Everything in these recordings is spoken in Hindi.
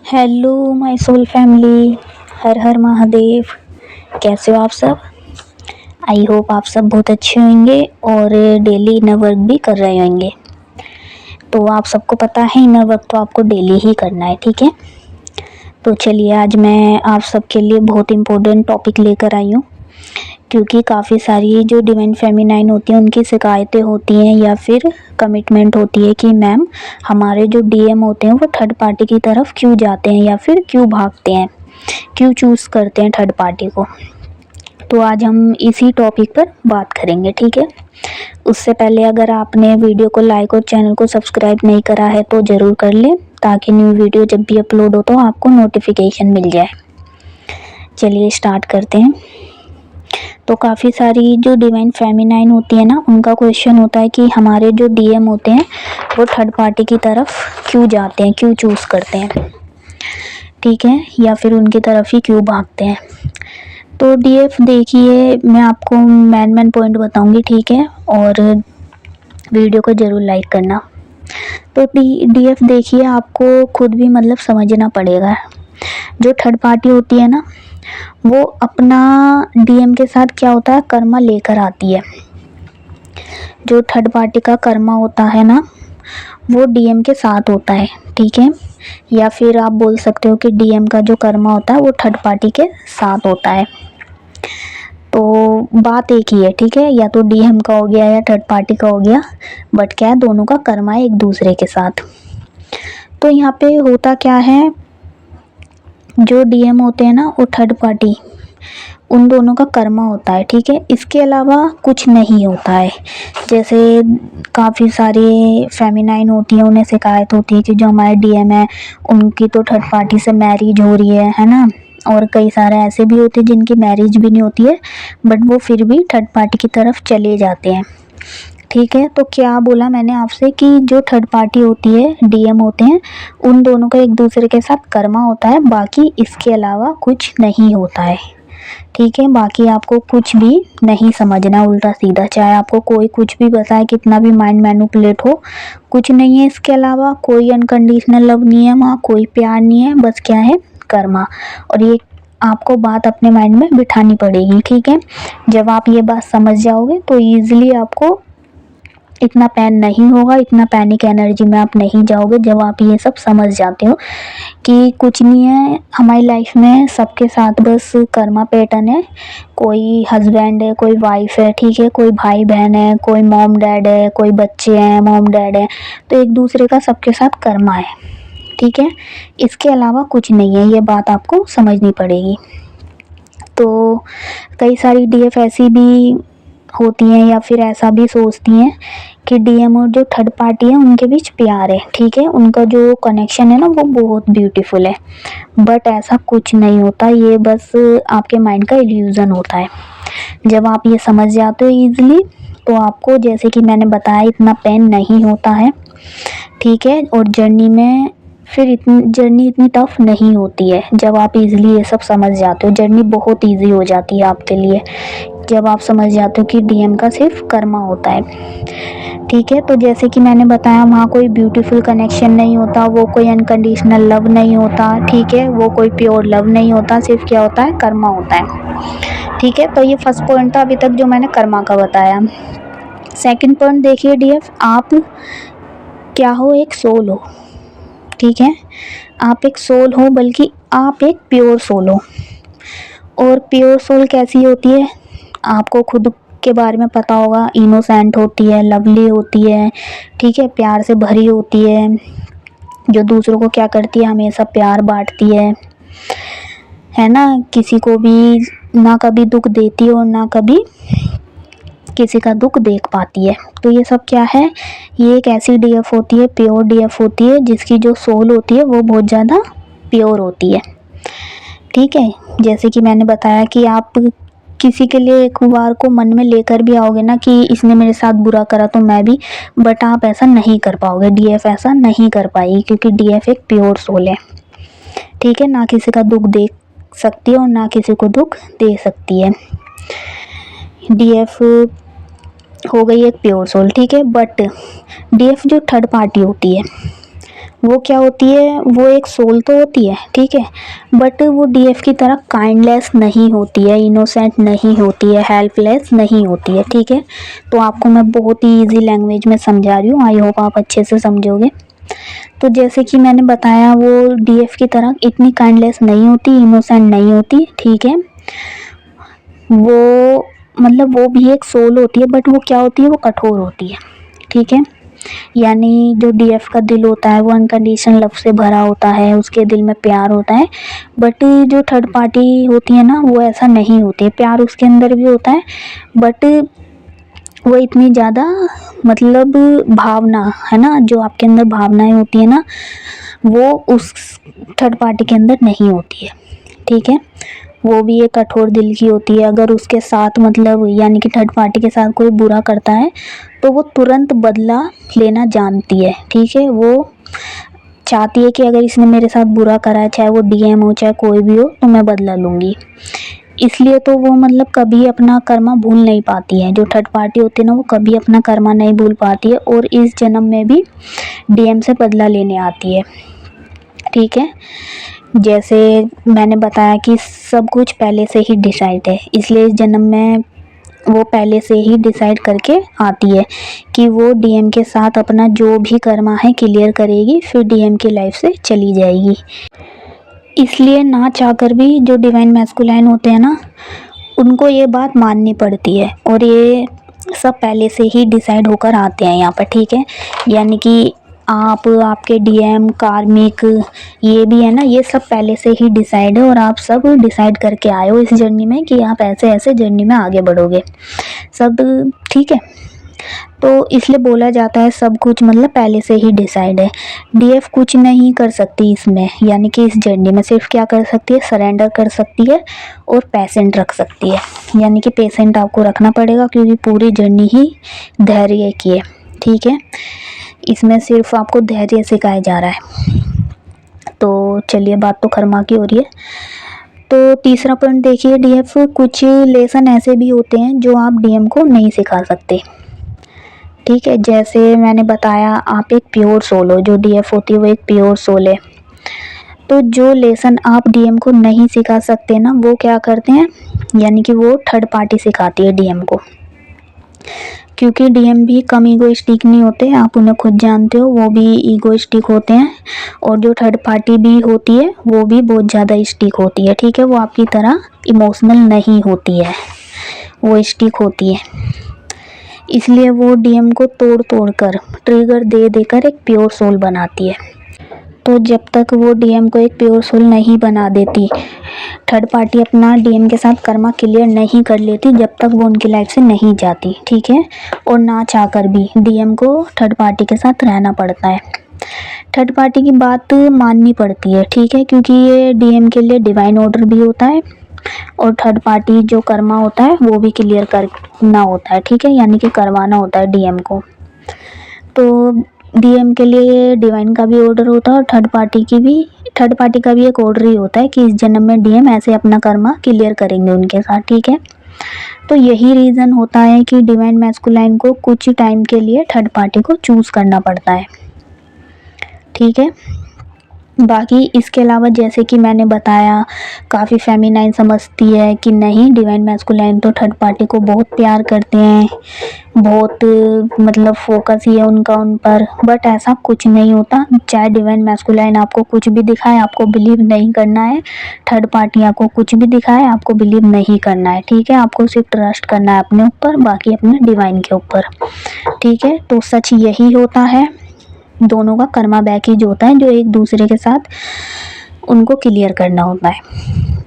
Hello my soul family. Har Har Mahadev. कैसे हो आप सब? आई होप आप सब बहुत अच्छे होंगे और डेली इनर वर्क भी कर रहे होंगे। तो आप सबको पता है इनर वर्क तो आपको डेली ही करना है, ठीक है। तो चलिए आज मैं आप सबके लिए बहुत इम्पोर्टेंट टॉपिक लेकर आई हूँ, क्योंकि काफ़ी सारी जो डिवाइन फेमिनाइन होती हैं उनकी शिकायतें होती हैं या फिर कमिटमेंट होती है कि मैम हमारे जो डीएम होते हैं वो थर्ड पार्टी की तरफ क्यों जाते हैं या फिर क्यों भागते हैं, क्यों चूज़ करते हैं थर्ड पार्टी को। तो आज हम इसी टॉपिक पर बात करेंगे, ठीक है। उससे पहले अगर आपने वीडियो को लाइक और चैनल को सब्सक्राइब नहीं करा है तो ज़रूर कर लें, ताकि न्यू वीडियो जब भी अपलोड हो तो आपको नोटिफिकेशन मिल जाए। चलिए स्टार्ट करते हैं। तो काफ़ी सारी जो डिवाइन फेमिनाइन होती है ना, उनका क्वेश्चन होता है कि हमारे जो डीएम होते हैं वो थर्ड पार्टी की तरफ क्यों जाते हैं, क्यों चूज़ करते हैं, ठीक है, या फिर उनकी तरफ ही क्यों भागते हैं। तो डीएफ देखिए, मैं आपको मेन पॉइंट बताऊंगी, ठीक है, और वीडियो को ज़रूर लाइक करना। तो डीएफ देखिए, आपको खुद भी मतलब समझना पड़ेगा। जो थर्ड पार्टी होती है ना, वो अपना डीएम के साथ क्या होता है, कर्मा लेकर आती है। जो थर्ड पार्टी का कर्मा होता है ना, वो डीएम के साथ होता है, ठीक है। या फिर आप बोल सकते हो कि डीएम का जो कर्मा होता है वो थर्ड पार्टी के साथ होता है। तो बात एक ही है, ठीक है, या तो डीएम का हो गया या थर्ड पार्टी का हो गया, बट क्या है, दोनों का कर्मा है एक दूसरे के साथ। तो यहाँ पे होता क्या है, जो डीएम होते हैं ना वो थर्ड पार्टी, उन दोनों का कर्मा होता है, ठीक है, इसके अलावा कुछ नहीं होता है। जैसे काफ़ी सारी फेमिनाइन होती हैं, उन्हें शिकायत होती है कि जो हमारे डीएम है उनकी तो थर्ड पार्टी से मैरिज हो रही है ना। और कई सारे ऐसे भी होते हैं जिनकी मैरिज भी नहीं होती है, बट वो फिर भी थर्ड पार्टी की तरफ चले जाते हैं, ठीक है। तो क्या बोला मैंने आपसे कि जो थर्ड पार्टी होती है, डीएम होते हैं, उन दोनों का एक दूसरे के साथ कर्मा होता है, बाकी इसके अलावा कुछ नहीं होता है, ठीक है। बाकी आपको कुछ भी नहीं समझना उल्टा सीधा, चाहे आपको कोई कुछ भी बताए, कितना भी माइंड मैनिपुलेट हो, कुछ नहीं है इसके अलावा। कोई अनकंडीशनल लव नहीं है वहाँ, कोई प्यार नहीं है, बस क्या है, कर्मा। और ये आपको बात अपने माइंड में बिठानी पड़ेगी, ठीक है। जब आप ये बात समझ जाओगे तो ईजिली आपको इतना पैन नहीं होगा, इतना पैनिक एनर्जी में आप नहीं जाओगे। जब आप ये सब समझ जाते हो कि कुछ नहीं है हमारी लाइफ में, सबके साथ बस कर्मा पैटर्न है। कोई हस्बैंड है, कोई वाइफ है, ठीक है, कोई भाई बहन है, कोई मॉम डैड है, कोई बच्चे हैं, मॉम डैड है, तो एक दूसरे का सबके साथ कर्मा है, ठीक है। इसके अलावा कुछ नहीं है, ये बात आपको समझनी पड़ेगी। तो कई सारी डीएफ ऐसी भी होती हैं या फिर ऐसा भी सोचती हैं कि डीएम और जो थर्ड पार्टी है उनके बीच प्यार है, ठीक है, उनका जो कनेक्शन है ना वो बहुत ब्यूटीफुल है, बट ऐसा कुछ नहीं होता। ये बस आपके माइंड का इल्यूज़न होता है। जब आप ये समझ जाते हो ईजिली, तो आपको जैसे कि मैंने बताया इतना पेन नहीं होता है, ठीक है। और जर्नी में फिर जर्नी इतनी टफ नहीं होती है जब आप इजीली ये सब समझ जाते हो। जर्नी बहुत इजी हो जाती है आपके लिए जब आप समझ जाते हो कि डीएम का सिर्फ कर्मा होता है, ठीक है। तो जैसे कि मैंने बताया, वहाँ कोई ब्यूटीफुल कनेक्शन नहीं होता, वो कोई अनकंडीशनल लव नहीं होता, ठीक है, वो कोई प्योर लव नहीं होता, सिर्फ क्या होता है, कर्मा होता है, ठीक है। तो ये फर्स्ट पॉइंट था अभी तक जो मैंने कर्मा का बताया। सेकंड पॉइंट देखिए डीएफ, आप क्या हो, एक सोल हो, ठीक है। आप एक सोल हो, बल्कि आप एक प्योर सोल हो। और प्योर सोल कैसी होती है, आपको खुद के बारे में पता होगा, इनोसेंट होती है, लवली होती है, ठीक है, प्यार से भरी होती है, जो दूसरों को क्या करती है, हमेशा प्यार बांटती है ना, किसी को भी ना कभी दुख देती है और ना कभी किसी का दुख देख पाती है। तो ये सब क्या है, ये एक ऐसी डीएफ होती है, प्योर डीएफ होती है, जिसकी जो सोल होती है वो बहुत ज़्यादा प्योर होती है, ठीक है। जैसे कि मैंने बताया कि आप किसी के लिए एक बार को मन में लेकर भी आओगे ना कि इसने मेरे साथ बुरा करा तो मैं भी, बट आप ऐसा नहीं कर पाओगे, डीएफ ऐसा नहीं कर पाएगी, क्योंकि डीएफ एक प्योर सोल है, ठीक है, ना किसी का दुख देख सकती है और ना किसी को दुख दे सकती है। डीएफ हो गई एक प्योर सोल, ठीक है। बट डीएफ जो थर्ड पार्टी होती है वो क्या होती है, वो एक सोल तो होती है, ठीक है, बट वो डीएफ की तरह काइंडलेस नहीं होती है, इनोसेंट नहीं होती है, हेल्पलेस नहीं होती है, ठीक है। तो आपको मैं बहुत ही इजी लैंग्वेज में समझा रही हूँ, आई होप आप अच्छे से समझोगे। तो जैसे कि मैंने बताया, वो डीएफ की तरह इतनी काइंडलेस नहीं होती, इनोसेंट नहीं होती, ठीक है। वो मतलब वो भी एक सोल होती है, बट वो क्या होती है, वो कठोर होती है, ठीक है। यानी जो डीएफ का दिल होता है वो अनकंडीशनल लव से भरा होता है, उसके दिल में प्यार होता है। बट जो थर्ड पार्टी होती है ना, वो ऐसा नहीं होती है, प्यार उसके अंदर भी होता है, बट वो इतनी ज़्यादा मतलब भावना है ना, जो आपके अंदर भावनाएं होती है ना, वो उस थर्ड पार्टी के अंदर नहीं होती है, ठीक है। वो भी एक कठोर दिल की होती है। अगर उसके साथ मतलब यानी कि थर्ड पार्टी के साथ कोई बुरा करता है तो वो तुरंत बदला लेना जानती है, ठीक है। वो चाहती है कि अगर इसने मेरे साथ बुरा करा है, चाहे वो डीएम हो चाहे कोई भी हो, तो मैं बदला लूँगी। इसलिए तो वो मतलब कभी अपना कर्मा भूल नहीं पाती है। जो थर्ड पार्टी होती है ना, वो कभी अपना कर्मा नहीं भूल पाती है और इस जन्म में भी डीएम से बदला लेने आती है, ठीक है। जैसे मैंने बताया कि सब कुछ पहले से ही डिसाइड है, इसलिए इस जन्म में वो पहले से ही डिसाइड करके आती है कि वो डीएम के साथ अपना जो भी कर्मा है क्लियर करेगी, फिर डीएम की लाइफ से चली जाएगी। इसलिए ना चाहकर भी जो डिवाइन मैस्कुलाइन होते हैं ना, उनको ये बात माननी पड़ती है, और ये सब पहले से ही डिसाइड होकर आते हैं यहाँ पर, ठीक है। यानी कि आप, आपके डीएम, कार्मिक, ये भी है ना, ये सब पहले से ही डिसाइड है, और आप सब डिसाइड करके आए हो इस जर्नी में कि आप ऐसे ऐसे जर्नी में आगे बढ़ोगे, सब ठीक है। तो इसलिए बोला जाता है सब कुछ मतलब पहले से ही डिसाइड है। डीएफ कुछ नहीं कर सकती इसमें, यानी कि इस जर्नी में सिर्फ क्या कर सकती है, सरेंडर कर सकती है और पेशेंट रख सकती है। यानी कि पेशेंट आपको रखना पड़ेगा, क्योंकि पूरी जर्नी ही धैर्य की है, ठीक है। इसमें सिर्फ आपको धैर्य सिखाया जा रहा है। तो चलिए, बात तो कर्मा की हो रही है। तो तीसरा पॉइंट देखिए, डीएफ कुछ लेसन ऐसे भी होते हैं जो आप डीएम को नहीं सिखा सकते, ठीक है। जैसे मैंने बताया, आप एक प्योर सोल हो, जो डीएफ होती है वो एक प्योर सोल है। तो जो लेसन आप डीएम को नहीं सिखा सकते ना, वो क्या करते हैं, यानी कि वो थर्ड पार्टी सिखाती है डीएम को। क्योंकि डीएम भी कम ईगोइस्टिक नहीं होते, आप उन्हें खुद जानते हो, वो भी ईगोइस्टिक होते हैं। और जो थर्ड पार्टी भी होती है वो भी बहुत ज़्यादा स्टिक होती है, ठीक है। वो आपकी तरह इमोशनल नहीं होती है, वो स्टिक होती है। इसलिए वो डीएम को तोड़ तोड़ कर, ट्रिगर दे देकर एक प्योर सोल बनाती है। तो जब तक वो डीएम को एक प्योर सोल नहीं बना देती, थर्ड पार्टी अपना डीएम के साथ कर्मा क्लियर नहीं कर लेती, जब तक वो उनकी लाइफ से नहीं जाती, ठीक है। और ना चाहकर भी डीएम को थर्ड पार्टी के साथ रहना पड़ता है, थर्ड पार्टी की बात माननी पड़ती है, ठीक है। क्योंकि ये डीएम के लिए डिवाइन ऑर्डर भी होता है, और थर्ड पार्टी जो कर्मा होता है वो भी क्लियर करना होता है, ठीक है। यानी कि करवाना होता है डीएम को। तो डीएम के लिए डिवाइन का भी ऑर्डर होता है, और थर्ड पार्टी का भी एक ऑर्डर ही होता है कि इस जन्म में डीएम ऐसे अपना कर्मा क्लियर करेंगे उनके साथ, ठीक है। तो यही रीज़न होता है कि डिवाइन मैस्कुलाइन को कुछ टाइम के लिए थर्ड पार्टी को चूज़ करना पड़ता है, ठीक है। बाकी इसके अलावा जैसे कि मैंने बताया, काफ़ी फेमिनाइन समझती है कि नहीं, डिवाइन मैस्कुलाइन तो थर्ड पार्टी को बहुत प्यार करते हैं, बहुत मतलब फोकस ही है उनका उन पर, बट ऐसा कुछ नहीं होता। चाहे डिवाइन मैस्कुलाइन आपको कुछ भी दिखाए, आपको बिलीव नहीं करना है। थर्ड पार्टी आपको कुछ भी दिखाए, आपको बिलीव नहीं करना है, ठीक है। आपको सिर्फ ट्रस्ट करना है अपने ऊपर, बाकी अपने डिवाइन के ऊपर, ठीक है। तो सच यही होता है, दोनों का कर्मा बैकेज होता है, जो एक दूसरे के साथ उनको क्लियर करना होता है,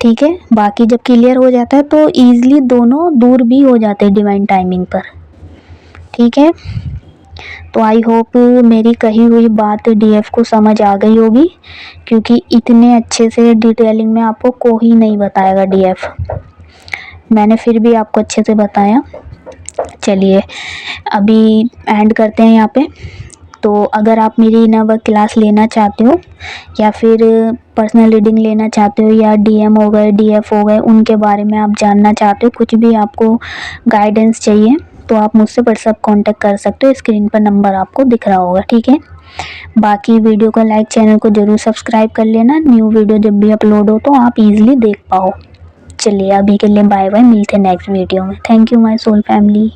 ठीक है। बाकी जब क्लियर हो जाता है तो ईजिली दोनों दूर भी हो जाते हैं डिवाइन टाइमिंग पर, ठीक है। तो आई होप मेरी कही हुई बात डीएफ को समझ आ गई होगी, क्योंकि इतने अच्छे से डिटेलिंग में आपको कोई नहीं बताएगा डीएफ, मैंने फिर भी आपको अच्छे से बताया। चलिए, अभी एंड करते हैं यहाँ पे। तो अगर आप मेरी इनर क्लास लेना चाहते हो, या फिर पर्सनल रीडिंग लेना चाहते हो, या डीएम हो गए, डीएफ हो गए, उनके बारे में आप जानना चाहते हो, कुछ भी आपको गाइडेंस चाहिए, तो आप मुझसे व्हाट्सएप कांटेक्ट कर सकते हो। स्क्रीन पर नंबर आपको दिख रहा होगा, ठीक है। बाकी वीडियो को लाइक, चैनल को ज़रूर सब्सक्राइब कर लेना, न्यू वीडियो जब भी अपलोड हो तो आप इजीली देख पाओ। चलिए अभी के लिए बाय बाय, मिलते हैं नेक्स्ट वीडियो में। Thank you my soul family.